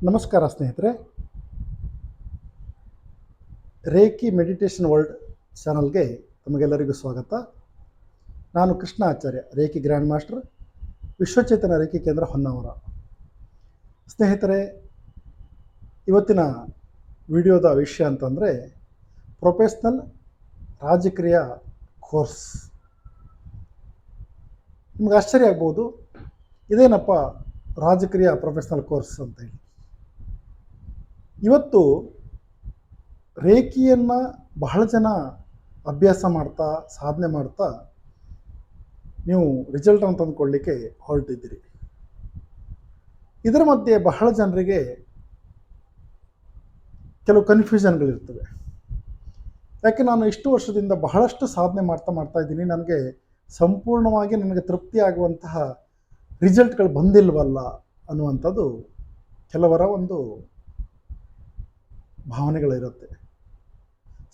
ನಮಸ್ಕಾರ ಸ್ನೇಹಿತರೆ. Reiki meditation world ಚಾನಲ್ಗೆ ತಮಗೆಲ್ಲರಿಗೂ ಸ್ವಾಗತ. ನಾನು ಕೃಷ್ಣ ಆಚಾರ್ಯ, ರೇಖಿ ಗ್ರ್ಯಾಂಡ್ ಮಾಸ್ಟರ್, ವಿಶ್ವಚೇತನ ರೇಖಿ ಕೇಂದ್ರ ಹೊನ್ನಾವರ. ಸ್ನೇಹಿತರೆ, ಇವತ್ತಿನ ವಿಡಿಯೋದ ವಿಷಯ ಅಂತಂದರೆ ಪ್ರೊಫೆಷ್ನಲ್ ರಾಜಕ್ರಿಯ ಕೋರ್ಸ್. ನಿಮ್ಗೆ ಆಶ್ಚರ್ಯ ಆಗ್ಬೋದು, ಇದೇನಪ್ಪ ರಾಜಕ್ರಿಯ ಪ್ರೊಫೆಷ್ನಲ್ ಕೋರ್ಸ್ ಅಂತ ಹೇಳಿ. ಇವತ್ತು ರೇಖಿಯನ್ನು ಬಹಳ ಜನ ಅಭ್ಯಾಸ ಮಾಡ್ತಾ ಸಾಧನೆ ಮಾಡ್ತಾ ನೀವು ರಿಸಲ್ಟನ್ನು ತಂದುಕೊಳ್ಳಲಿಕ್ಕೆ ಹೊರಟಿದ್ದೀರಿ. ಇದರ ಮಧ್ಯೆ ಬಹಳ ಜನರಿಗೆ ಕೆಲವು ಕನ್ಫ್ಯೂಷನ್ಗಳಿರ್ತವೆ. ಯಾಕೆ ನಾನು ಇಷ್ಟು ವರ್ಷದಿಂದ ಬಹಳಷ್ಟು ಸಾಧನೆ ಮಾಡ್ತಾ ಇದ್ದೀನಿ, ನನಗೆ ಸಂಪೂರ್ಣವಾಗಿ ನನಗೆ ತೃಪ್ತಿ ಆಗುವಂತಹ ರಿಸಲ್ಟ್ಗಳು ಬಂದಿಲ್ವಲ್ಲ ಅನ್ನುವಂಥದ್ದು ಕೆಲವರ ಒಂದು ಭಾವನೆಗಳಿರುತ್ತೆ.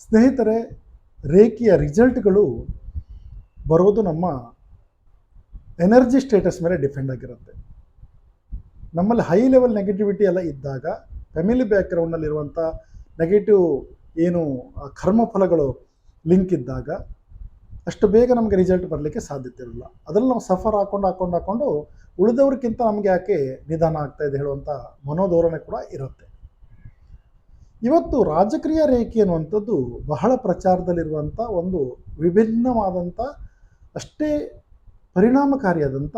ಸ್ನೇಹಿತರೆ, ರೇಖಿಯ ರಿಸಲ್ಟ್ಗಳು ಬರೋದು ನಮ್ಮ ಎನರ್ಜಿ ಸ್ಟೇಟಸ್ ಮೇಲೆ ಡಿಪೆಂಡ್ ಆಗಿರುತ್ತೆ. ನಮ್ಮಲ್ಲಿ ಹೈ ಲೆವೆಲ್ ನೆಗೆಟಿವಿಟಿ ಎಲ್ಲ ಇದ್ದಾಗ, ಫ್ಯಾಮಿಲಿ ಬ್ಯಾಕ್ಗ್ರೌಂಡಲ್ಲಿರುವಂಥ ನೆಗೆಟಿವ್ ಏನು ಕರ್ಮಫಲಗಳು ಲಿಂಕ್ ಇದ್ದಾಗ ಅಷ್ಟು ಬೇಗ ನಮಗೆ ರಿಸಲ್ಟ್ ಬರಲಿಕ್ಕೆ ಸಾಧ್ಯತೆ ಇರಲ್ಲ. ಅದರಲ್ಲಿ ನಾವು ಸಫರ್ ಹಾಕೊಂಡು ಉಳಿದವ್ರಿಗಿಂತ ನಮಗೆ ಯಾಕೆ ನಿಧಾನ ಆಗ್ತಾಯಿದೆ ಹೇಳುವಂಥ ಮನೋಧೋರಣೆ ಕೂಡ ಇರುತ್ತೆ. ಇವತ್ತು ರಾಜಕ್ರಿಯ ರೇಖಿ ಅನ್ನುವಂಥದ್ದು ಬಹಳ ಪ್ರಚಾರದಲ್ಲಿರುವಂಥ ಒಂದು ವಿಭಿನ್ನವಾದಂಥ ಅಷ್ಟೇ ಪರಿಣಾಮಕಾರಿಯಾದಂಥ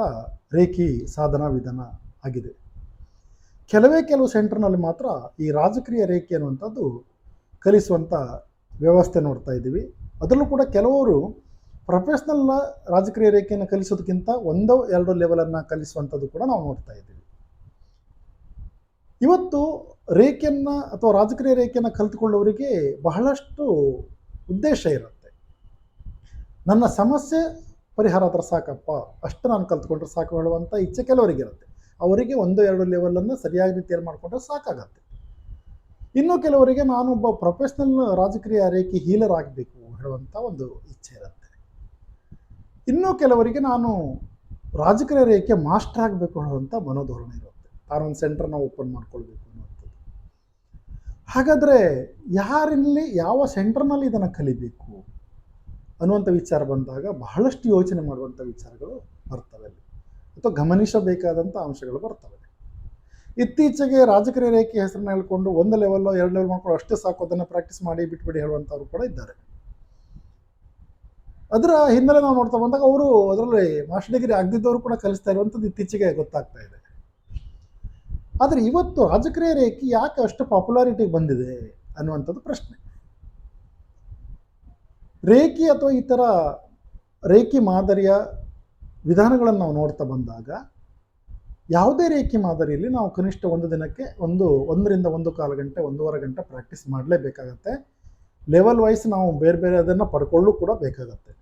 ರೇಖಿ ಸಾಧನಾ ವಿಧಾನ ಆಗಿದೆ. ಕೆಲವು ಸೆಂಟರ್ನಲ್ಲಿ ಮಾತ್ರ ಈ ರಾಜಕ್ರಿಯ ರೇಖಿ ಅನ್ನುವಂಥದ್ದು ಕಲಿಸುವಂಥ ವ್ಯವಸ್ಥೆ ನೋಡ್ತಾ ಇದ್ದೀವಿ. ಅದರಲ್ಲೂ ಕೂಡ ಕೆಲವರು ಪ್ರೊಫೆಷ್ನಲ್ ರಾಜಕ್ರಿಯ ರೇಖೆಯನ್ನು ಕಲಿಸೋದಕ್ಕಿಂತ 1-2 ಲೆವೆಲನ್ನು ಕಲಿಸುವಂಥದ್ದು ಕೂಡ ನಾವು ನೋಡ್ತಾ ಇದ್ದೀವಿ. ಇವತ್ತು ರೇಖೆಯನ್ನು ಅಥವಾ ರಾಜಕ್ರಿಯ ರೇಖೆಯನ್ನು ಕಲಿತುಕೊಳ್ಳೋರಿಗೆ ಬಹಳಷ್ಟು ಉದ್ದೇಶ ಇರುತ್ತೆ. ನನ್ನ ಸಮಸ್ಯೆ ಪರಿಹಾರ ಆದ್ರೆ ಸಾಕಪ್ಪ, ಅಷ್ಟು ನಾನು ಕಲ್ತ್ಕೊಂಡ್ರೆ ಸಾಕು ಹೇಳುವಂಥ ಇಚ್ಛೆ ಕೆಲವರಿಗಿರುತ್ತೆ. ಅವರಿಗೆ 1-2 ಲೆವೆಲನ್ನು ಸರಿಯಾದ ರೀತಿಯಲ್ಲಿ ಮಾಡಿಕೊಂಡ್ರೆ ಸಾಕಾಗತ್ತೆ. ಇನ್ನು ಕೆಲವರಿಗೆ ನಾನೊಬ್ಬ ಪ್ರೊಫೆಷ್ನಲ್ ರಾಜಕ್ರಿಯ ರೇಖೆ ಹೀಲರ್ ಆಗಬೇಕು ಹೇಳುವಂಥ ಒಂದು ಇಚ್ಛೆ ಇರುತ್ತೆ. ಇನ್ನೂ ಕೆಲವರಿಗೆ ನಾನು ರಾಜಕ್ರಿಯ ರೇಖೆ ಮಾಸ್ಟರ್ ಆಗಬೇಕು ಹೇಳುವಂಥ ಮನೋಧೋರಣೆ ಇರುತ್ತೆ. ತಾನೊಂದು ಸೆಂಟರ್ನ ಓಪನ್ ಮಾಡ್ಕೊಳ್ಬೇಕು ಅನ್ನುವಂಥದ್ದು. ಹಾಗಾದರೆ ಯಾರಲ್ಲಿ ಯಾವ ಸೆಂಟರ್ನಲ್ಲಿ ಇದನ್ನು ಕಲಿಬೇಕು ಅನ್ನುವಂಥ ವಿಚಾರ ಬಂದಾಗ ಬಹಳಷ್ಟು ಯೋಚನೆ ಮಾಡುವಂಥ ವಿಚಾರಗಳು ಬರ್ತವೆ, ಅಥವಾ ಗಮನಿಸಬೇಕಾದಂಥ ಅಂಶಗಳು ಬರ್ತವೆ. ಇತ್ತೀಚೆಗೆ ರಾಜಕ್ರಿಯ ರೇಖೆ ಹೆಸರನ್ನ ಹೇಳ್ಕೊಂಡು 1 ಲೆವೆಲ್ 2 ಲೆವೆಲ್ ಮಾಡ್ಕೊಂಡು ಅಷ್ಟೇ ಸಾಕು, ಅದನ್ನು ಪ್ರಾಕ್ಟೀಸ್ ಮಾಡಿ ಬಿಟ್ಬಿಡಿ ಹೇಳುವಂಥವ್ರು ಕೂಡ ಇದ್ದಾರೆ. ಅದರ ಹಿನ್ನೆಲೆ ನಾವು ನೋಡ್ತಾ ಬಂದಾಗ ಅವರು ಅದರಲ್ಲಿ ಮಾಸ್ಟರ್ ಡಿಗ್ರಿ ಆಗದಿದ್ದವರು ಕೂಡ ಕಲಿಸ್ತಾ ಇರುವಂಥದ್ದು ಇತ್ತೀಚೆಗೆ ಗೊತ್ತಾಗ್ತಾ ಇದೆ. ಆದರೆ ಇವತ್ತು ರಾಜಕ್ರಿಯ ರೇಖೆ ಯಾಕೆ ಅಷ್ಟು ಪಾಪ್ಯುಲಾರಿಟಿಗೆ ಬಂದಿದೆ ಅನ್ನುವಂಥದ್ದು ಪ್ರಶ್ನೆ. ರೇಖಿ ಅಥವಾ ಈ ಥರ ರೇಖಿ ಮಾದರಿಯ ವಿಧಾನಗಳನ್ನು ನಾವು ನೋಡ್ತಾ ಬಂದಾಗ, ಯಾವುದೇ ರೇಖಿ ಮಾದರಿಯಲ್ಲಿ ನಾವು ಕನಿಷ್ಠ ಒಂದು ದಿನಕ್ಕೆ 1ರಿಂದ 1.25 ಗಂಟೆ 1.5 ಗಂಟೆ ಪ್ರಾಕ್ಟೀಸ್ ಮಾಡಲೇಬೇಕಾಗತ್ತೆ. ಲೆವೆಲ್ ವೈಸ್ ನಾವು ಬೇರೆ ಅದನ್ನು ಪಡ್ಕೊಳ್ಳೂ ಕೂಡ ಬೇಕಾಗತ್ತೆ.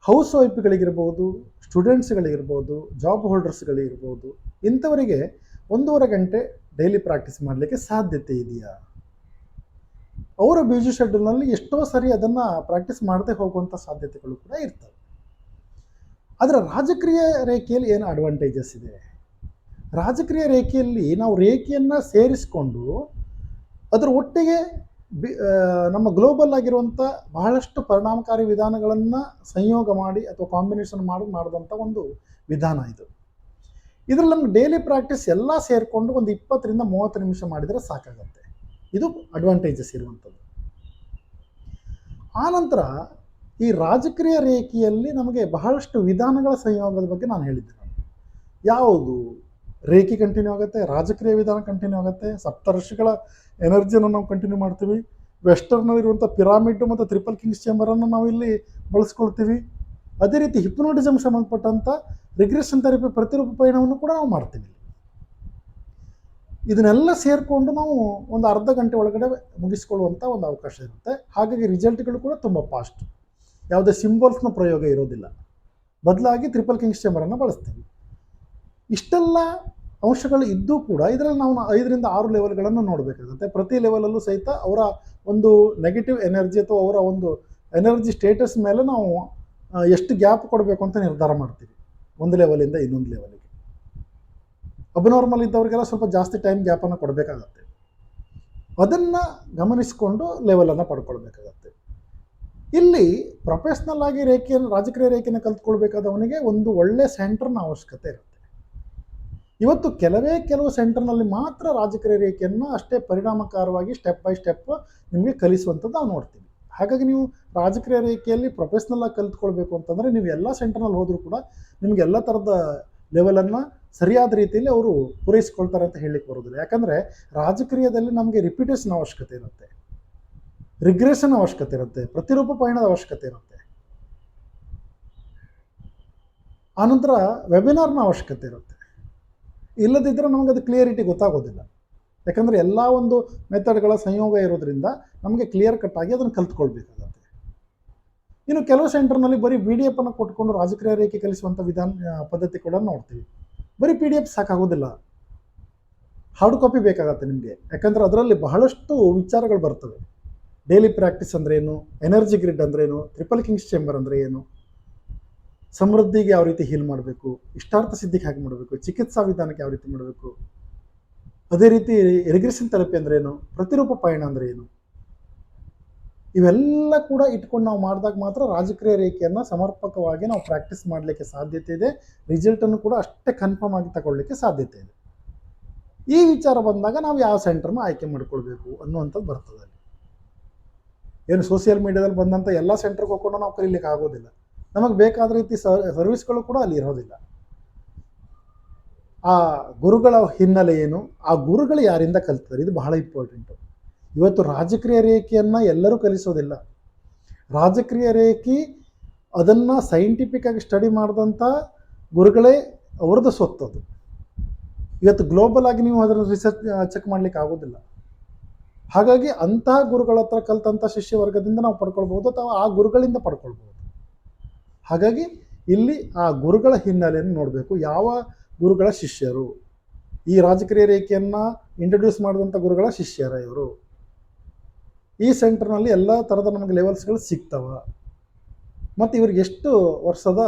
ಹೌಸ್ ವೈಫ್ಗಳಿಗಿರ್ಬೋದು, ಸ್ಟೂಡೆಂಟ್ಸ್ಗಳಿಗಿರ್ಬೋದು, ಜಾಬ್ ಹೋಲ್ಡರ್ಸ್ಗಳಿರ್ಬೋದು, ಇಂಥವರಿಗೆ 1.5 ಗಂಟೆ ಡೈಲಿ ಪ್ರಾಕ್ಟೀಸ್ ಮಾಡಲಿಕ್ಕೆ ಸಾಧ್ಯತೆ ಇದೆಯಾ? ಅವರ ಬ್ಯುಸಿ ಶೆಡ್ಯೂಲ್ನಲ್ಲಿ ಎಷ್ಟೋ ಸರಿ ಅದನ್ನು ಪ್ರಾಕ್ಟೀಸ್ ಮಾಡದೆ ಹೋಗುವಂಥ ಸಾಧ್ಯತೆಗಳು ಕೂಡ ಇರ್ತವೆ. ಆದರೆ ರಾಜಕ್ರಿಯ ರೇಖೆಯಲ್ಲಿ ಏನು ಅಡ್ವಾಂಟೇಜಸ್ ಇದೆ? ರಾಜಕ್ರಿಯ ರೇಖೆಯಲ್ಲಿ ನಾವು ರೇಖೆಯನ್ನು ಸೇರಿಸಿಕೊಂಡು ಅದರ ಒಟ್ಟಿಗೆ ನಮ್ಮ ಗ್ಲೋಬಲ್ ಆಗಿರುವಂಥ ಬಹಳಷ್ಟು ಪರಿಣಾಮಕಾರಿ ವಿಧಾನಗಳನ್ನು ಸಂಯೋಗ ಮಾಡಿ ಅಥವಾ ಕಾಂಬಿನೇಷನ್ ಮಾಡಿದಂಥ ಒಂದು ವಿಧಾನ ಇದು. ಇದರಲ್ಲಿ ನಮ್ಗೆ ಡೈಲಿ ಪ್ರಾಕ್ಟೀಸ್ ಎಲ್ಲ ಸೇರಿಕೊಂಡು ಒಂದು 20ರಿಂದ 30 ನಿಮಿಷ ಮಾಡಿದರೆ ಸಾಕಾಗತ್ತೆ. ಇದು ಅಡ್ವಾಂಟೇಜಸ್ ಇರುವಂಥದ್ದು. ಆನಂತರ ಈ ರಾಜಕ್ರಿಯ ರೇಖೆಯಲ್ಲಿ ನಮಗೆ ಬಹಳಷ್ಟು ವಿಧಾನಗಳ ಸಂಯೋಗದ ಬಗ್ಗೆ ನಾನು ಹೇಳಿದ್ದೆ. ಯಾವುದು ರೇಖೆ ಕಂಟಿನ್ಯೂ ಆಗುತ್ತೆ, ರಾಜಕ್ರಿಯ ವಿಧಾನ ಕಂಟಿನ್ಯೂ ಆಗುತ್ತೆ, ಸಪ್ತರ್ಷಿಗಳ ಎನರ್ಜಿಯನ್ನು ನಾವು ಕಂಟಿನ್ಯೂ ಮಾಡ್ತೀವಿ, ವೆಸ್ಟರ್ನಲ್ಲಿರುವಂಥ ಪಿರಾಮಿಡ್ ಮತ್ತು ಟ್ರಿಪಲ್ ಕಿಂಗ್ಸ್ ಚೇಂಬರನ್ನು ನಾವು ಇಲ್ಲಿ ಬಳಸ್ಕೊಳ್ತೀವಿ. ಅದೇ ರೀತಿ ಹಿಪ್ನೋಟಿಸಮ್ ಸಂಬಂಧಪಟ್ಟಂಥ ರಿಗ್ರೆಷನ್ ಥೆರಪಿ ಪ್ರತಿರೂಪ ಪಯಣವನ್ನು ಕೂಡ ನಾವು ಮಾಡ್ತೀವಿ. ಇದನ್ನೆಲ್ಲ ಸೇರಿಕೊಂಡು ನಾವು ಒಂದು ಅರ್ಧ ಗಂಟೆ ಒಳಗಡೆ ಮುಗಿಸ್ಕೊಳ್ಳುವಂಥ ಒಂದು ಅವಕಾಶ ಇರುತ್ತೆ. ಹಾಗಾಗಿ ರಿಸಲ್ಟ್ಗಳು ಕೂಡ ತುಂಬ ಫಾಸ್ಟ್. ಯಾವುದೇ ಸಿಂಬಲ್ಸ್ನ ಪ್ರಯೋಗ ಇರೋದಿಲ್ಲ. ಬದಲಾಗಿ ಟ್ರಿಪಲ್ ಕಿಂಗ್ಸ್ ಚೇಂಬರನ್ನು ಬಳಸ್ತೀವಿ. ಇಷ್ಟೆಲ್ಲ ಅಂಶಗಳು ಇದ್ದೂ ಕೂಡ ಇದರಲ್ಲಿ ನಾವು 5ರಿಂದ 6 ಲೆವೆಲ್ಗಳನ್ನು ನೋಡಬೇಕಾಗುತ್ತೆ. ಪ್ರತಿ ಲೆವೆಲಲ್ಲೂ ಸಹಿತ ಅವರ ಒಂದು ನೆಗೆಟಿವ್ ಎನರ್ಜಿ ಅಥವಾ ಅವರ ಒಂದು ಎನರ್ಜಿ ಸ್ಟೇಟಸ್ ಮೇಲೆ ನಾವು ಎಷ್ಟು ಗ್ಯಾಪ್ ಕೊಡಬೇಕು ಅಂತ ನಿರ್ಧಾರ ಮಾಡ್ತೀವಿ ಒಂದು ಲೆವೆಲಿಂದ ಇನ್ನೊಂದು ಲೆವೆಲಿಗೆ. ಅಬ್ನಾರ್ಮಲ್ ಇದ್ದವರಿಗೆಲ್ಲ ಸ್ವಲ್ಪ ಜಾಸ್ತಿ ಟೈಮ್ ಗ್ಯಾಪನ್ನು ಕೊಡಬೇಕಾಗತ್ತೆ. ಅದನ್ನು ಗಮನಿಸಿಕೊಂಡು ಲೆವೆಲನ್ನು ಪಡ್ಕೊಳ್ಬೇಕಾಗತ್ತೆ. ಇಲ್ಲಿ ಪ್ರೊಫೆಷ್ನಲ್ ಆಗಿ ರಾಜಕೀಯ ರೇಖೆಯನ್ನು ಕಲ್ತ್ಕೊಳ್ಬೇಕಾದವನಿಗೆ ಒಂದು ಒಳ್ಳೆ ಸೆಂಟರ್ನ ಅವಶ್ಯಕತೆ ಇರುತ್ತೆ. ಇವತ್ತು ಕೆಲವು ಸೆಂಟರ್ನಲ್ಲಿ ಮಾತ್ರ ರಾಜಕೀಯ ರೇಖೆಯನ್ನು ಅಷ್ಟೇ ಪರಿಣಾಮಕಾರವಾಗಿ ಸ್ಟೆಪ್ ಬೈ ಸ್ಟೆಪ್ ನಿಮಗೆ ಕಲಿಸುವಂಥದ್ದು ನಾವು ನೋಡ್ತೀವಿ. ಹಾಗಾಗಿ ನೀವು ರಾಜಕೀಯ ರೇಖೆಯಲ್ಲಿ ಪ್ರೊಫೆಷ್ನಲ್ ಆಗಿ ಕಲ್ತ್ಕೊಳ್ಬೇಕು ಅಂತಂದರೆ ನೀವು ಎಲ್ಲ ಸೆಂಟರ್ನಲ್ಲಿ ಹೋದರೂ ಕೂಡ ನಿಮಗೆ ಎಲ್ಲ ಥರದ ಲೆವೆಲನ್ನು ಸರಿಯಾದ ರೀತಿಯಲ್ಲಿ ಅವರು ಪೂರೈಸ್ಕೊಳ್ತಾರೆ ಅಂತ ಹೇಳಲಿಕ್ಕೆ ಬರೋದಿಲ್ಲ. ಯಾಕಂದರೆ ರಾಜಕೀಯದಲ್ಲಿ ನಮಗೆ ರಿಪಿಟೇಷನ್ ಅವಶ್ಯಕತೆ ಇರುತ್ತೆ, ರಿಗ್ರೆಷನ್ ಅವಶ್ಯಕತೆ ಇರುತ್ತೆ, ಪ್ರತಿರೂಪ ಪಯಣದ ಅವಶ್ಯಕತೆ ಇರುತ್ತೆ, ಆನಂತರ ವೆಬಿನಾರ್ನ ಅವಶ್ಯಕತೆ ಇರುತ್ತೆ. ಇಲ್ಲದಿದ್ದರೆ ನಮಗೆ ಅದು ಕ್ಲಿಯರಿಟಿ ಗೊತ್ತಾಗೋದಿಲ್ಲ. ಯಾಕಂದರೆ ಎಲ್ಲ ಒಂದು ಮೆಥಡ್ಗಳ ಸಂಯೋಗ ಇರೋದ್ರಿಂದ ನಮಗೆ ಕ್ಲಿಯರ್ ಕಟ್ ಆಗಿ ಅದನ್ನು ಕಲ್ತ್ಕೊಳ್ಬೇಕಾಗತ್ತೆ. ಇನ್ನು ಕೆಲವು ಸೆಂಟರ್ನಲ್ಲಿ ಬರೀ PDF ಅನ್ನು ಕೊಟ್ಕೊಂಡು ರಾಜಕೀಯ ರೇಖೆ ಕಲಿಸುವಂಥ ಪದ್ಧತಿ ಕೂಡ ನೋಡ್ತೀವಿ. ಬರೀ PDF ಸಾಕಾಗೋದಿಲ್ಲ, ಹಾರ್ಡ್ ಕಾಪಿ ಬೇಕಾಗತ್ತೆ ನಿಮಗೆ. ಯಾಕಂದರೆ ಅದರಲ್ಲಿ ಬಹಳಷ್ಟು ವಿಚಾರಗಳು ಬರ್ತವೆ. ಡೈಲಿ ಪ್ರಾಕ್ಟೀಸ್ ಅಂದರೆ ಏನು, ಎನರ್ಜಿ ಗ್ರಿಡ್ ಅಂದ್ರೇನು, ಟ್ರಿಪಲ್ ಕಿಂಗ್ಸ್ ಚೇಂಬರ್ ಅಂದರೆ ಏನು, ಸಮೃದ್ಧಿಗೆ ಯಾವ ರೀತಿ ಹೀಲ್ ಮಾಡಬೇಕು, ಇಷ್ಟಾರ್ಥ ಸಿದ್ಧಿಗೆ ಹೇಗೆ ಮಾಡಬೇಕು, ಚಿಕಿತ್ಸಾ ವಿಧಾನಕ್ಕೆ ಯಾವ ರೀತಿ ಮಾಡಬೇಕು, ಅದೇ ರೀತಿ ರಿಗ್ರೆಷನ್ ಥೆರಪಿ ಅಂದ್ರೆ ಏನು, ಪ್ರತಿರೂಪ ಪಯಣ ಅಂದರೆ ಏನು, ಇವೆಲ್ಲ ಕೂಡ ಇಟ್ಕೊಂಡು ನಾವು ಮಾಡಿದಾಗ ಮಾತ್ರ ರಾಜಕೀಯ ರೇಖೆಯನ್ನು ಸಮರ್ಪಕವಾಗಿ ನಾವು ಪ್ರಾಕ್ಟೀಸ್ ಮಾಡಲಿಕ್ಕೆ ಸಾಧ್ಯತೆ ಇದೆ. ರಿಸಲ್ಟನ್ನು ಕೂಡ ಅಷ್ಟೇ ಕನ್ಫರ್ಮ್ ಆಗಿ ತಗೊಳ್ಳಿಕ್ಕೆ ಸಾಧ್ಯತೆ ಇದೆ. ಈ ವಿಚಾರ ಬಂದಾಗ ನಾವು ಯಾವ ಸೆಂಟರ್ನ ಆಯ್ಕೆ ಮಾಡ್ಕೊಳ್ಬೇಕು ಅನ್ನುವಂಥದ್ದು ಬರ್ತದೆ. ಏನು ಸೋಷಿಯಲ್ ಮೀಡಿಯಾದಲ್ಲಿ ಬಂದಂಥ ಎಲ್ಲ ಸೆಂಟರ್ಗೆ ಹೋಗ್ಕೊಂಡು ನಾವು ಕಲೀಲಿಕ್ಕೆ ಆಗೋದಿಲ್ಲ. ನಮಗೆ ಬೇಕಾದ ರೀತಿ ಸರ್ವಿಸ್ಗಳು ಕೂಡ ಅಲ್ಲಿ ಇರೋದಿಲ್ಲ. ಆ ಗುರುಗಳ ಹಿನ್ನೆಲೆ ಏನು, ಆ ಗುರುಗಳು ಯಾರಿಂದ ಕಲ್ತಾರೆ, ಇದು ಬಹಳ ಇಂಪಾರ್ಟೆಂಟು. ಇವತ್ತು ರಾಜಕೀಯ ರೇಖೆಯನ್ನು ಎಲ್ಲರೂ ಕಲಿಸೋದಿಲ್ಲ. ರಾಜಕೀಯ ರೇಖೆ ಅದನ್ನು ಸೈಂಟಿಫಿಕ್ ಆಗಿ ಸ್ಟಡಿ ಮಾಡಿದಂಥ ಗುರುಗಳೇ ಅವ್ರದ್ದು ಸ್ವತ್ತದು. ಇವತ್ತು ಗ್ಲೋಬಲ್ ಆಗಿ ನೀವು ಅದನ್ನು ರಿಸರ್ಚ್ ಚೆಕ್ ಮಾಡಲಿಕ್ಕೆ ಆಗೋದಿಲ್ಲ. ಹಾಗಾಗಿ ಅಂತಹ ಗುರುಗಳ ಹತ್ರ ಕಲ್ತಂಥ ಶಿಷ್ಯ ವರ್ಗದಿಂದ ನಾವು ಪಡ್ಕೊಳ್ಬೋದು ಅಥವಾ ಆ ಗುರುಗಳಿಂದ ಪಡ್ಕೊಳ್ಬೋದು. ಹಾಗಾಗಿ ಇಲ್ಲಿ ಆ ಗುರುಗಳ ಹಿನ್ನೆಲೆಯನ್ನು ನೋಡಬೇಕು. ಯಾವ ಗುರುಗಳ ಶಿಷ್ಯರು, ಈ ರಾಜಕೀಯ ರೇಖೆಯನ್ನು ಇಂಟ್ರೊಡ್ಯೂಸ್ ಮಾಡಿದಂಥ ಗುರುಗಳ ಶಿಷ್ಯರ ಇವರು, ಈ ಸೆಂಟರ್ನಲ್ಲಿ ಎಲ್ಲ ಥರದ ನಮಗೆ ಲೆವೆಲ್ಸ್ಗಳು ಸಿಗ್ತವ, ಮತ್ತು ಇವ್ರಿಗೆ ಎಷ್ಟು ವರ್ಷದ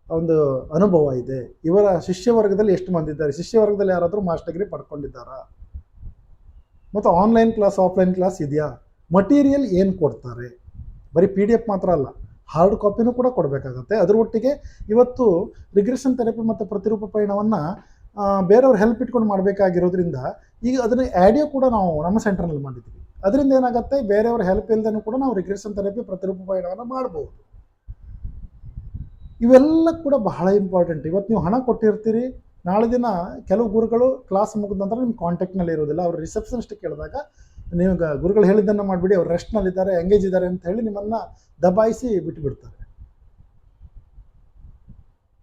ಒಂದು ಅನುಭವ ಇದೆ, ಇವರ ಶಿಷ್ಯ ವರ್ಗದಲ್ಲಿ ಎಷ್ಟು ಮಂದಿ ಇದ್ದಾರೆ, ಶಿಷ್ಯ ವರ್ಗದಲ್ಲಿ ಯಾರಾದರೂ ಮಾಸ್ಟರ್ ಡಿಗ್ರಿ ಪಡ್ಕೊಂಡಿದ್ದಾರಾ, ಮತ್ತು ಆನ್ಲೈನ್ ಕ್ಲಾಸ್ ಆಫ್ಲೈನ್ ಕ್ಲಾಸ್ ಇದೆಯಾ, ಮಟೀರಿಯಲ್ ಏನು ಕೊಡ್ತಾರೆ, ಬರೀ PDF ಮಾತ್ರ ಅಲ್ಲ, ಹಾರ್ಡ್ ಕಾಪಿನೂ ಕೂಡ ಕೊಡಬೇಕಾಗತ್ತೆ. ಅದರ ಒಟ್ಟಿಗೆ ಇವತ್ತು ರಿಗ್ರೆಷನ್ ಥೆರಪಿ ಮತ್ತು ಪ್ರತಿರೂಪ ಪಯಣವನ್ನು ಬೇರೆಯವ್ರ ಹೆಲ್ಪ್ ಇಟ್ಕೊಂಡು ಮಾಡಬೇಕಾಗಿರೋದ್ರಿಂದ ಈಗ ಅದನ್ನು ಆಡಿಯೋ ಕೂಡ ನಾವು ನಮ್ಮ ಸೆಂಟರ್ನಲ್ಲಿ ಮಾಡಿದ್ದೀವಿ. ಅದರಿಂದ ಏನಾಗುತ್ತೆ, ಬೇರೆಯವ್ರ ಹೆಲ್ಪ್ ಇಲ್ಲದೇ ಕೂಡ ನಾವು ರಿಗ್ರೆಷನ್ ಥೆರಪಿ ಪ್ರತಿರೂಪ ಪಯಣವನ್ನು ಮಾಡ್ಬೋದು. ಇವೆಲ್ಲ ಕೂಡ ಬಹಳ ಇಂಪಾರ್ಟೆಂಟ್. ಇವತ್ತು ನೀವು ಹಣ ಕೊಟ್ಟಿರ್ತೀರಿ, ನಾಳೆ ದಿನ ಕೆಲವು ಗುರುಗಳು ಕ್ಲಾಸ್ ಮುಗಿದ ನಂತರ ನಿಮ್ಮ ಕಾಂಟ್ಯಾಕ್ಟ್ನಲ್ಲಿ ಇರೋದಿಲ್ಲ. ಅವರು ರಿಸೆಪ್ಷನಿಸ್ಟ್ ಕೇಳಿದಾಗ ನೀವು ಗುರುಗಳು ಹೇಳಿದ್ದನ್ನು ಮಾಡಿಬಿಡಿ, ಅವ್ರು ರೆಸ್ಟ್ನಲ್ಲಿದ್ದಾರೆ, ಎಂಗೇಜ್ ಇದ್ದಾರೆ ಅಂತ ಹೇಳಿ ನಿಮ್ಮನ್ನು ದಬಾಯಿಸಿ ಬಿಟ್ಟುಬಿಡ್ತಾರೆ.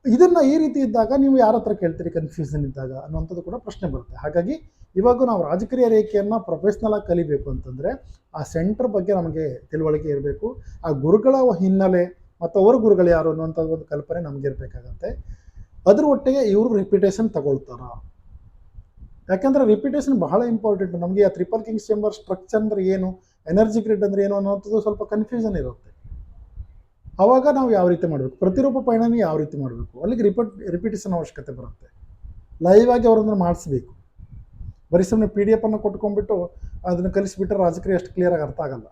ಇದನ್ನು ಈ ರೀತಿ ಇದ್ದಾಗ ನೀವು ಯಾರ ಹತ್ರ ಕೇಳ್ತೀರಿ ಕನ್ಫ್ಯೂಷನ್ ಇದ್ದಾಗ ಅನ್ನುವಂಥದ್ದು ಕೂಡ ಪ್ರಶ್ನೆ ಬರುತ್ತೆ. ಹಾಗಾಗಿ ಇವಾಗ ನಾವು ರಾಜಕೀಯ ರೇಖೆಯನ್ನು ಪ್ರೊಫೆಷ್ನಲ್ ಆಗಿ ಕಲಿಬೇಕು ಅಂತಂದರೆ ಆ ಸೆಂಟರ್ ಬಗ್ಗೆ ನಮಗೆ ತಿಳುವಳಿಕೆ ಇರಬೇಕು. ಆ ಗುರುಗಳ ಹಿನ್ನೆಲೆ ಮತ್ತು ಅವರ ಗುರುಗಳು ಯಾರು ಅನ್ನುವಂಥದ್ದು ಒಂದು ಕಲ್ಪನೆ ನಮಗೆ ಇರಬೇಕಾಗತ್ತೆ. ಅದ್ರ ಒಟ್ಟಿಗೆ ಇವರು ರಿಪಿಟೇಷನ್ ತಗೊಳ್ತಾರ. ಯಾಕಂದರೆ ರಿಪಿಟೇಷನ್ ಬಹಳ ಇಂಪಾರ್ಟೆಂಟ್. ನಮಗೆ ಆ ಟ್ರಿಪಲ್ ಕಿಂಗ್ಸ್ ಚೇಂಬರ್ ಸ್ಟ್ರಕ್ಚರ್ ಅಂದರೆ ಏನು, ಎನರ್ಜಿ ಗ್ರಿಡ್ ಅಂದರೆ ಏನು ಅನ್ನೋಂಥದ್ದು ಸ್ವಲ್ಪ ಕನ್ಫ್ಯೂಷನ್ ಇರುತ್ತೆ. ಆವಾಗ ನಾವು ಯಾವ ರೀತಿ ಮಾಡಬೇಕು, ಪ್ರತಿರೂಪ ಪಯಣನ ಯಾವ ರೀತಿ ಮಾಡಬೇಕು, ಅಲ್ಲಿಗೆ ರಿಪಿಟೇಷನ್ ಅವಶ್ಯಕತೆ ಬರುತ್ತೆ. ಲೈವ್ ಆಗಿ ಅವರನ್ನು ಮಾಡಿಸ್ಬೇಕು. ಬರೀ ಸುಮ್ಮನೆ PDF ಅನ್ನು ಕೊಟ್ಕೊಂಡ್ಬಿಟ್ಟು ಅದನ್ನು ಕಲಿಸಿಬಿಟ್ರೆ ರಾಜಕೀಯ ಅಷ್ಟು ಕ್ಲಿಯರಾಗಿ ಅರ್ಥ ಆಗಲ್ಲ.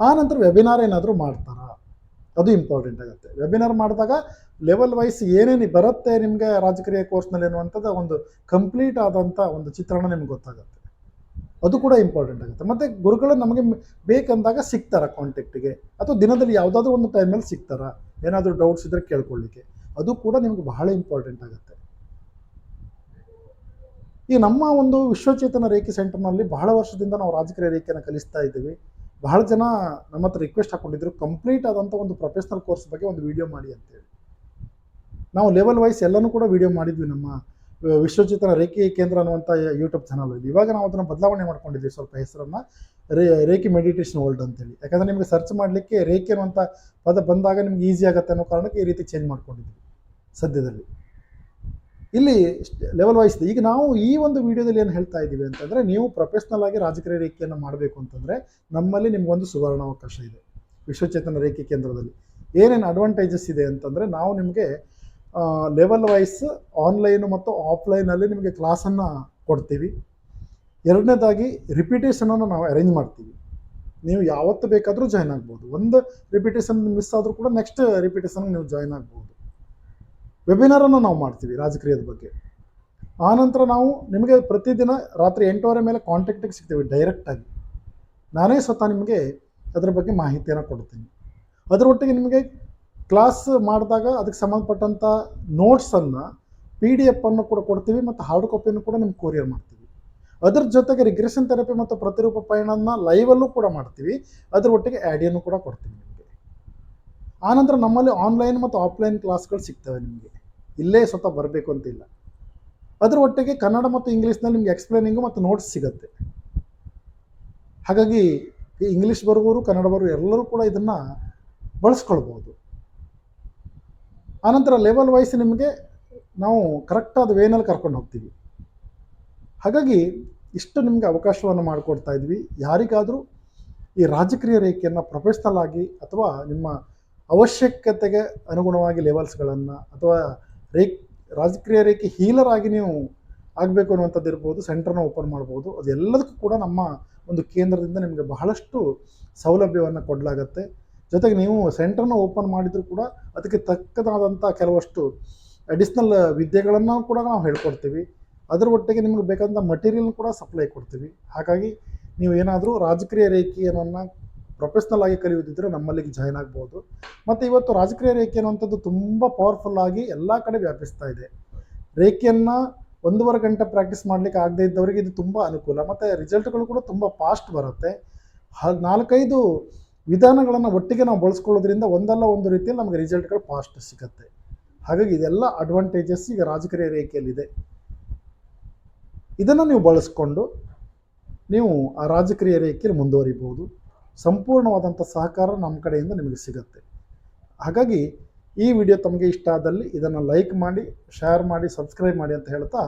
ಆ ನಂತರ ವೆಬಿನಾರ್ ಏನಾದರೂ ಮಾಡ್ತಾರಾ, ಅದು ಇಂಪಾರ್ಟೆಂಟ್ ಆಗುತ್ತೆ. ವೆಬಿನಾರ್ ಮಾಡಿದಾಗ ಲೆವೆಲ್ ವೈಸ್ ಏನೇನು ಬರುತ್ತೆ ನಿಮಗೆ ರಾಜಕೀಯ ಕೋರ್ಸ್ನಲ್ಲಿ ಅನ್ನುವಂಥದ್ದು ಒಂದು ಕಂಪ್ಲೀಟ್ ಆದಂಥ ಒಂದು ಚಿತ್ರಣ ನಿಮ್ಗೆ ಗೊತ್ತಾಗುತ್ತೆ. ಅದು ಕೂಡ ಇಂಪಾರ್ಟೆಂಟ್ ಆಗುತ್ತೆ. ಮತ್ತು ಗುರುಗಳು ನಮಗೆ ಬೇಕಂದಾಗ ಸಿಗ್ತಾರ ಕಾಂಟ್ಯಾಕ್ಟಿಗೆ, ಅಥವಾ ದಿನದಲ್ಲಿ ಯಾವುದಾದ್ರೂ ಒಂದು ಟೈಮಲ್ಲಿ ಸಿಗ್ತಾರ, ಏನಾದರೂ ಡೌಟ್ಸ್ ಇದ್ದರೆ ಕೇಳ್ಕೊಳ್ಳಿಕ್ಕೆ, ಅದು ಕೂಡ ನಿಮಗೆ ಬಹಳ ಇಂಪಾರ್ಟೆಂಟ್ ಆಗುತ್ತೆ. ಈ ನಮ್ಮ ಒಂದು ವಿಶ್ವಚೇತನ ರೇಖೆ ಸೆಂಟರ್ನಲ್ಲಿ ಬಹಳ ವರ್ಷದಿಂದ ನಾವು ರಾಜಕೀಯ ರೇಖೆಯನ್ನು ಕಲಿಸ್ತಾ ಇದ್ದೀವಿ. ಬಹಳ ಜನ ನಮ್ಮ ಹತ್ರ ರಿಕ್ವೆಸ್ಟ್ ಹಾಕ್ಕೊಂಡಿದ್ರು, ಕಂಪ್ಲೀಟ್ ಆದಂಥ ಒಂದು ಪ್ರೊಫೆಷ್ನಲ್ ಕೋರ್ಸ್ ಬಗ್ಗೆ ಒಂದು ವಿಡಿಯೋ ಮಾಡಿ ಅಂತೇಳಿ. ನಾವು ಲೆವೆಲ್ ವೈಸ್ ಎಲ್ಲನೂ ಕೂಡ ವಿಡಿಯೋ ಮಾಡಿದ್ವಿ ನಮ್ಮ ವಿಶ್ವಚೇತನ ರೇಖೆ ಕೇಂದ್ರ ಅನ್ನುವಂಥ ಯೂಟ್ಯೂಬ್ ಚಾನಲಲ್ಲಿ. ಇವಾಗ ನಾವು ಅದನ್ನು ಬದಲಾವಣೆ ಮಾಡ್ಕೊಂಡಿದ್ವಿ ಸ್ವಲ್ಪ ಹೆಸರನ್ನು, ರೇಖೆ ಮೆಡಿಟೇಷನ್ ವರ್ಲ್ಡ್ ಅಂತೇಳಿ. ಯಾಕಂದರೆ ನಿಮಗೆ ಸರ್ಚ್ ಮಾಡಲಿಕ್ಕೆ ರೇಖೆ ಅನ್ನುವಂಥ ಪದ ಬಂದಾಗ ನಿಮ್ಗೆ ಈಸಿ ಆಗುತ್ತೆ ಅನ್ನೋ ಕಾರಣಕ್ಕೆ ಈ ರೀತಿ ಚೇಂಜ್ ಮಾಡ್ಕೊಂಡಿದ್ವಿ ಸದ್ಯದಲ್ಲಿ. ಇಲ್ಲಿ ಲೆವೆಲ್ ವೈಸ್ ಈಗ ನಾವು ಈ ಒಂದು ವಿಡಿಯೋದಲ್ಲಿ ಏನು ಹೇಳ್ತಾ ಇದ್ದೀವಿ ಅಂತಂದರೆ, ನೀವು ಪ್ರೊಫೆಷ್ನಲ್ ಆಗಿ ರಾಜಕೀಯ ರೇಖೆಯನ್ನು ಮಾಡಬೇಕು ಅಂತಂದರೆ ನಮ್ಮಲ್ಲಿ ನಿಮಗೊಂದು ಸುವರ್ಣಾವಕಾಶ ಇದೆ. ವಿಶ್ವಚೇತನ ರೇಖೆ ಕೇಂದ್ರದಲ್ಲಿ ಏನೇನು ಅಡ್ವಾಂಟೇಜಸ್ ಇದೆ ಅಂತಂದರೆ, ನಾವು ನಿಮಗೆ ಲೆವೆಲ್ ವೈಸ್ ಆನ್ಲೈನು ಮತ್ತು ಆಫ್ಲೈನಲ್ಲಿ ನಿಮಗೆ ಕ್ಲಾಸನ್ನು ಕೊಡ್ತೀವಿ. ಎರಡನೇದಾಗಿ ರಿಪಿಟೇಷನನ್ನು ನಾವು ಅರೇಂಜ್ ಮಾಡ್ತೀವಿ. ನೀವು ಯಾವತ್ತು ಬೇಕಾದರೂ ಜಾಯ್ನ್ ಆಗ್ಬೋದು. ಒಂದು ರಿಪಿಟೇಷನ್ ಮಿಸ್ ಆದರೂ ಕೂಡ ನೆಕ್ಸ್ಟ್ ರಿಪಿಟೇಷನ್ಗೆ ನೀವು ಜಾಯ್ನ್ ಆಗ್ಬೋದು. ವೆಬಿನಾರನ್ನು ನಾವು ಮಾಡ್ತೀವಿ ರಾಜಕೀಯದ ಬಗ್ಗೆ. ಆನಂತರ ನಾವು ನಿಮಗೆ ಪ್ರತಿದಿನ ರಾತ್ರಿ 8:30 ಮೇಲೆ ಕಾಂಟ್ಯಾಕ್ಟಿಗೆ ಸಿಗ್ತೀವಿ ಡೈರೆಕ್ಟಾಗಿ. ನಾನೇ ಸ್ವತಃ ನಿಮಗೆ ಅದರ ಬಗ್ಗೆ ಮಾಹಿತಿಯನ್ನು ಕೊಡ್ತೀನಿ. ಅದರೊಟ್ಟಿಗೆ ನಿಮಗೆ ಕ್ಲಾಸ್ ಮಾಡಿದಾಗ ಅದಕ್ಕೆ ಸಂಬಂಧಪಟ್ಟಂಥ ನೋಟ್ಸನ್ನು PDF ಅನ್ನು ಕೂಡ ಕೊಡ್ತೀವಿ ಮತ್ತು ಹಾರ್ಡ್ ಕಾಪಿಯನ್ನು ಕೂಡ ನಿಮ್ಗೆ ಕೊರಿಯರ್ ಮಾಡ್ತೀವಿ. ಅದರ ಜೊತೆಗೆ ರಿಗ್ರೆಷನ್ ಥೆರಪಿ ಮತ್ತು ಪ್ರತಿರೂಪ ಪಯಣನ ಲೈವಲ್ಲೂ ಕೂಡ ಮಾಡ್ತೀವಿ. ಅದರ ಒಟ್ಟಿಗೆ ಆ್ಯಡಿಯನ್ನು ಕೂಡ ಕೊಡ್ತೀವಿ ನಿಮಗೆ. ಆನಂತರ ನಮ್ಮಲ್ಲಿ ಆನ್ಲೈನ್ ಮತ್ತು ಆಫ್ಲೈನ್ ಕ್ಲಾಸ್ಗಳು ಸಿಗ್ತವೆ ನಿಮಗೆ. ಇಲ್ಲೇ ಸ್ವತಃ ಬರಬೇಕು ಅಂತಿಲ್ಲ. ಅದರ ಒಟ್ಟಿಗೆ ಕನ್ನಡ ಮತ್ತು ಇಂಗ್ಲೀಷ್ನಲ್ಲಿ ನಿಮಗೆ ಎಕ್ಸ್ಪ್ಲೇನಿಂಗು ಮತ್ತು ನೋಟ್ಸ್ ಸಿಗುತ್ತೆ. ಹಾಗಾಗಿ ಇಂಗ್ಲೀಷ್ ಬರುವವರು ಕನ್ನಡ ಬರುವವರು ಎಲ್ಲರೂ ಕೂಡ ಇದನ್ನು ಬಳಸ್ಕೊಳ್ಬೋದು. ಆನಂತರ ಲೆವೆಲ್ ವೈಸ್ ನಿಮಗೆ ನಾವು ಕರೆಕ್ಟಾದ ವೇನಲ್ಲಿ ಕರ್ಕೊಂಡು ಹೋಗ್ತೀವಿ. ಹಾಗಾಗಿ ಇಷ್ಟು ನಿಮಗೆ ಅವಕಾಶವನ್ನು ಮಾಡಿಕೊಡ್ತಾ ಇದ್ವಿ. ಯಾರಿಗಾದರೂ ಈ ರಾಜಕೀಯ ರೇಖೆಯನ್ನು ಪ್ರೊಫೆಷ್ನಲ್ ಆಗಿ ಅಥವಾ ನಿಮ್ಮ ಅವಶ್ಯಕತೆಗೆ ಅನುಗುಣವಾಗಿ ಲೆವೆಲ್ಸ್ಗಳನ್ನು ಅಥವಾ ರಾಜಕೀಯ ರೇಖೆ ಹೀಲರ್ ಆಗಿ ನೀವು ಆಗಬೇಕು ಅನ್ನುವಂಥದ್ದು ಇರ್ಬೋದು, ಸೆಂಟರ್ನ ಓಪನ್ ಮಾಡ್ಬೋದು. ಅದೆಲ್ಲದಕ್ಕೂ ಕೂಡ ನಮ್ಮ ಒಂದು ಕೇಂದ್ರದಿಂದ ನಿಮಗೆ ಬಹಳಷ್ಟು ಸೌಲಭ್ಯವನ್ನು ಕೊಡಲಾಗತ್ತೆ. ಜೊತೆಗೆ ನೀವು ಸೆಂಟರ್ನ ಓಪನ್ ಮಾಡಿದರೂ ಕೂಡ ಅದಕ್ಕೆ ತಕ್ಕದಾದಂಥ ಕೆಲವಷ್ಟು ಅಡಿಷ್ನಲ್ ವಿದ್ಯೆಗಳನ್ನು ಕೂಡ ನಾವು ಹೇಳ್ಕೊಡ್ತೀವಿ. ಅದರ ಒಟ್ಟಿಗೆ ನಿಮಗೆ ಬೇಕಾದಂಥ ಮಟೀರಿಯಲ್ ಕೂಡ ಸಪ್ಲೈ ಕೊಡ್ತೀವಿ. ಹಾಗಾಗಿ ನೀವು ಏನಾದರೂ ರಾಜಕೀಯ ರೇಖೆಯನ್ನು ಪ್ರೊಫೆಷ್ನಲ್ ಆಗಿ ಕಲಿಯೋದಿದ್ದರೆ ನಮ್ಮಲ್ಲಿಗೆ ಜಾಯ್ನ್ ಆಗ್ಬೋದು. ಮತ್ತು ಇವತ್ತು ರಾಜಕೀಯ ರೇಖೆ ಅನ್ನುವಂಥದ್ದು ತುಂಬ ಪವರ್ಫುಲ್ಲಾಗಿ ಎಲ್ಲ ಕಡೆ ವ್ಯಾಪಿಸ್ತಾ ಇದೆ. ರೇಖೆಯನ್ನು 1.5 ಗಂಟೆ ಪ್ರಾಕ್ಟೀಸ್ ಮಾಡಲಿಕ್ಕೆ ಆಗದೇ ಇದ್ದವರಿಗೆ ಇದು ತುಂಬ ಅನುಕೂಲ. ಮತ್ತು ರಿಸಲ್ಟ್ಗಳು ಕೂಡ ತುಂಬ ಫಾಸ್ಟ್ ಬರುತ್ತೆ. 4-5 ವಿಧಾನಗಳನ್ನು ಒಟ್ಟಿಗೆ ನಾವು ಬಳಸ್ಕೊಳ್ಳೋದ್ರಿಂದ ಒಂದಲ್ಲ ಒಂದು ರೀತಿಯಲ್ಲಿ ನಮಗೆ ರಿಸಲ್ಟ್ಗಳು ಫಾಸ್ಟ್ ಸಿಗುತ್ತೆ. ಹಾಗಾಗಿ ಇದೆಲ್ಲ ಅಡ್ವಾಂಟೇಜಸ್ ಈಗ ರಾಜಕೀಯ ರೇಖೆಯಲ್ಲಿದೆ. ಇದನ್ನು ನೀವು ಬಳಸ್ಕೊಂಡು ನೀವು ಆ ರಾಜಕೀಯ ರೇಖೆಯಲ್ಲಿ ಮುಂದುವರಿಬೋದು. ಸಂಪೂರ್ಣವಾದಂಥ ಸಹಕಾರ ನಮ್ಮ ಕಡೆಯಿಂದ ನಿಮಗೆ ಸಿಗುತ್ತೆ. ಹಾಗಾಗಿ ಈ ವಿಡಿಯೋ ತಮಗೆ ಇಷ್ಟ ಆದಲ್ಲಿ ಇದನ್ನು ಲೈಕ್ ಮಾಡಿ, ಶೇರ್ ಮಾಡಿ, ಸಬ್ಸ್ಕ್ರೈಬ್ ಮಾಡಿ ಅಂತ ಹೇಳ್ತಾ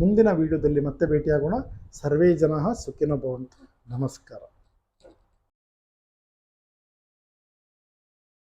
ಮುಂದಿನ ವಿಡಿಯೋದಲ್ಲಿ ಮತ್ತೆ ಭೇಟಿಯಾಗೋಣ. ಸರ್ವೇ ಜನಃ ಸುಖಿನೋ ಭವಂತು. ನಮಸ್ಕಾರ.